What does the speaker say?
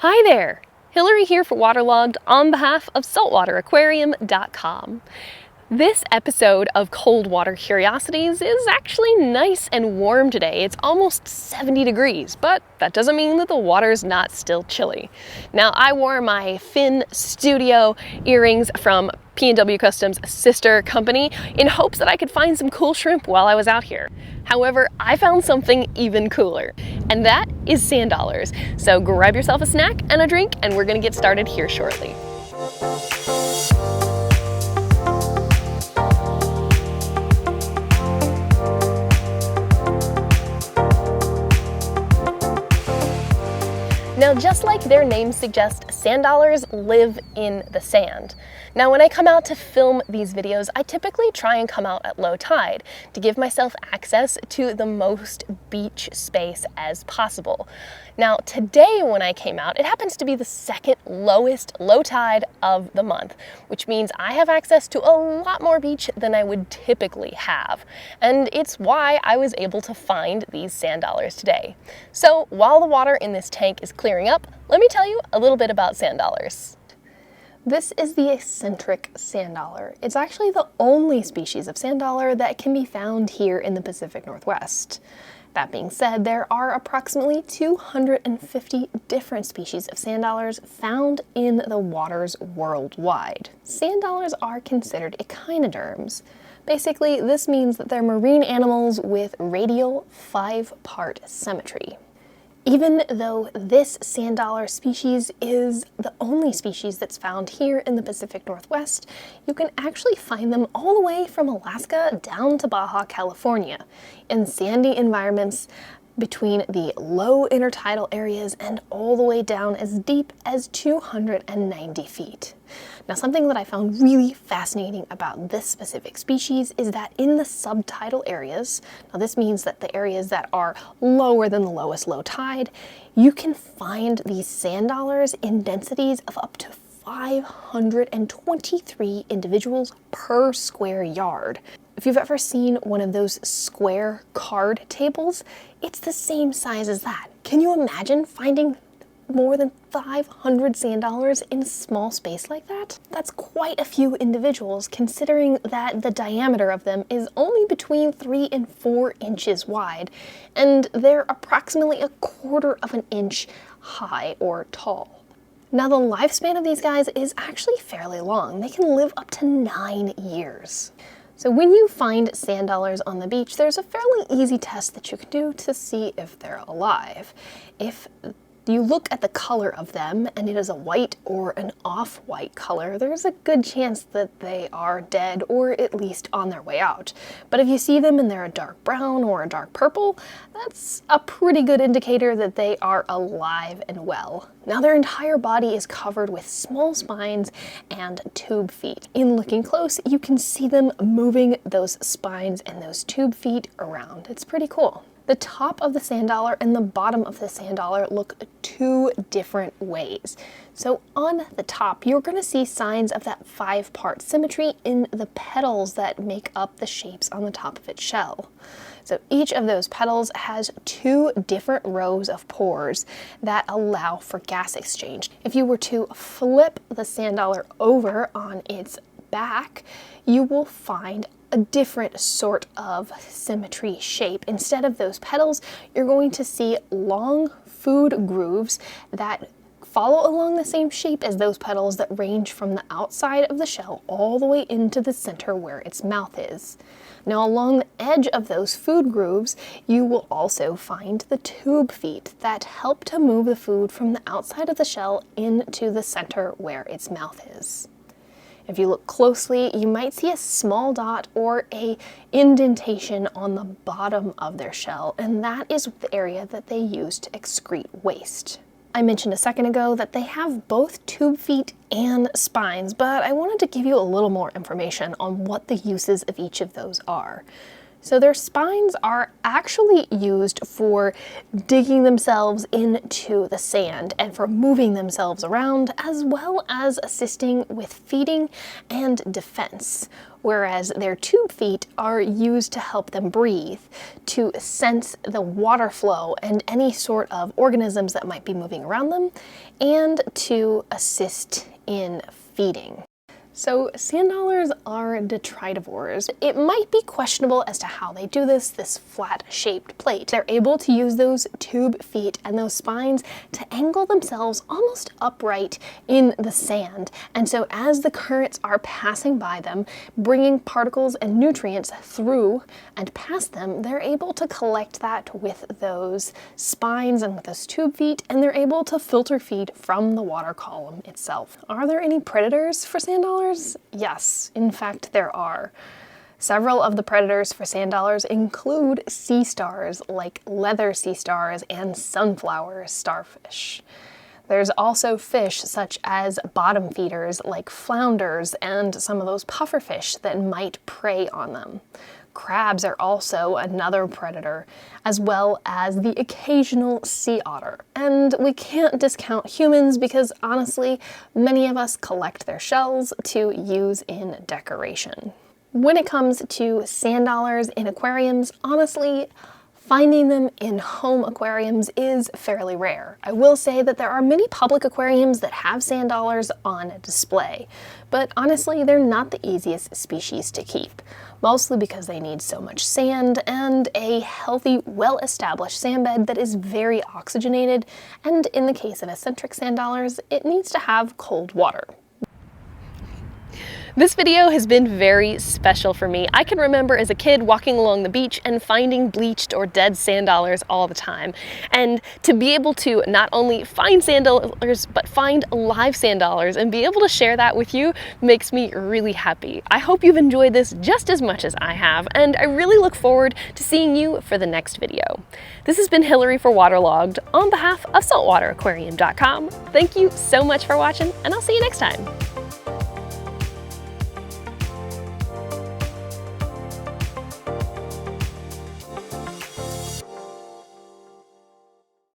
Hi there! Hillary here for Waterlogged on behalf of Saltwateraquariumdotcom. This episode of Coldwater Curiosities is actually nice and warm today. It's almost 70 degrees, but that doesn't mean that the water's not still chilly. Now, I wore my Fin Studio earrings from P&W Customs' sister company in hopes that I could find some cool shrimp while I was out here. However, I found something even cooler, and that is sand dollars. So grab yourself a snack and a drink, and we're gonna get started here shortly. Now, just like their names suggest, sand dollars live in the sand. Now, when I come out to film these videos, I typically try and come out at low tide to give myself access to the most beach space as possible. Now, today when I came out, it happens to be the second lowest low tide of the month, which means I have access to a lot more beach than I would typically have. And it's why I was able to find these sand dollars today. So while the water in this tank is clearing up, let me tell you a little bit about sand dollars. This is the eccentric sand dollar. It's actually the only species of sand dollar that can be found here in the Pacific Northwest. That being said, there are approximately 250 different species of sand dollars found in the waters worldwide. Sand dollars are considered echinoderms. Basically, this means that they're marine animals with radial 5-part symmetry. Even though this sand dollar species is the only species that's found here in the Pacific Northwest, you can actually find them all the way from Alaska down to Baja California in sandy environments between the low intertidal areas and all the way down as deep as 290 feet. Now, something that I found really fascinating about this specific species is that in the subtidal areas, now this means that the areas that are lower than the lowest low tide, you can find these sand dollars in densities of up to 523 individuals per square yard. If you've ever seen one of those square card tables, it's the same size as that. Can you imagine finding more than 500 sand dollars in a small space like that? That's quite a few individuals, considering that the diameter of them is only between 3 and 4 inches wide, and they're approximately 1/4 of an inch high or tall. Now, the lifespan of these guys is actually fairly long. They can live up to 9 years. So when you find sand dollars on the beach, there's a fairly easy test that you can do to see if they're alive. If you look at the color of them and it is a white or an off-white color, there's a good chance that they are dead or at least on their way out. But if you see them and they're a dark brown or a dark purple, that's a pretty good indicator that they are alive and well. Now, their entire body is covered with small spines and tube feet. In looking close, you can see them moving those spines and those tube feet around. It's pretty cool. The top of the sand dollar and the bottom of the sand dollar look 2 different ways. So on the top, you're going to see signs of that 5-part symmetry in the petals that make up the shapes on the top of its shell. So each of those petals has 2 different rows of pores that allow for gas exchange. If you were to flip the sand dollar over on its back, you will find a different sort of symmetry shape. Instead of those petals, you're going to see long food grooves that follow along the same shape as those petals that range from the outside of the shell all the way into the center where its mouth is. Now, along the edge of those food grooves, you will also find the tube feet that help to move the food from the outside of the shell into the center where its mouth is. If you look closely, you might see a small dot or a indentation on the bottom of their shell, and that is the area that they use to excrete waste. I mentioned a second ago that they have both tube feet and spines, but I wanted to give you a little more information on what the uses of each of those are. So their spines are actually used for digging themselves into the sand and for moving themselves around, as well as assisting with feeding and defense, whereas their tube feet are used to help them breathe, to sense the water flow and any sort of organisms that might be moving around them, and to assist in feeding. So sand dollars are detritivores. It might be questionable as to how they do this flat-shaped plate. They're able to use those tube feet and those spines to angle themselves almost upright in the sand. And so as the currents are passing by them, bringing particles and nutrients through and past them, they're able to collect that with those spines and with those tube feet, and they're able to filter feed from the water column itself. Are there any predators for sand dollars? Yes, in fact there are. Several of the predators for sand dollars include sea stars like leather sea stars and sunflower starfish. There's also fish such as bottom feeders like flounders and some of those pufferfish that might prey on them. Crabs are also another predator, as well as the occasional sea otter. And we can't discount humans because honestly, many of us collect their shells to use in decoration. When it comes to sand dollars in aquariums, honestly, finding them in home aquariums is fairly rare. I will say that there are many public aquariums that have sand dollars on display, but honestly, they're not the easiest species to keep, mostly because they need so much sand and a healthy, well-established sand bed that is very oxygenated, and in the case of eccentric sand dollars, it needs to have cold water. This video has been very special for me. I can remember as a kid walking along the beach and finding bleached or dead sand dollars all the time. And to be able to not only find sand dollars, but find live sand dollars and be able to share that with you makes me really happy. I hope you've enjoyed this just as much as I have, and I really look forward to seeing you for the next video. This has been Hillary for WaterLogged on behalf of Saltwateraquarium.com. Thank you so much for watching, and I'll see you next time.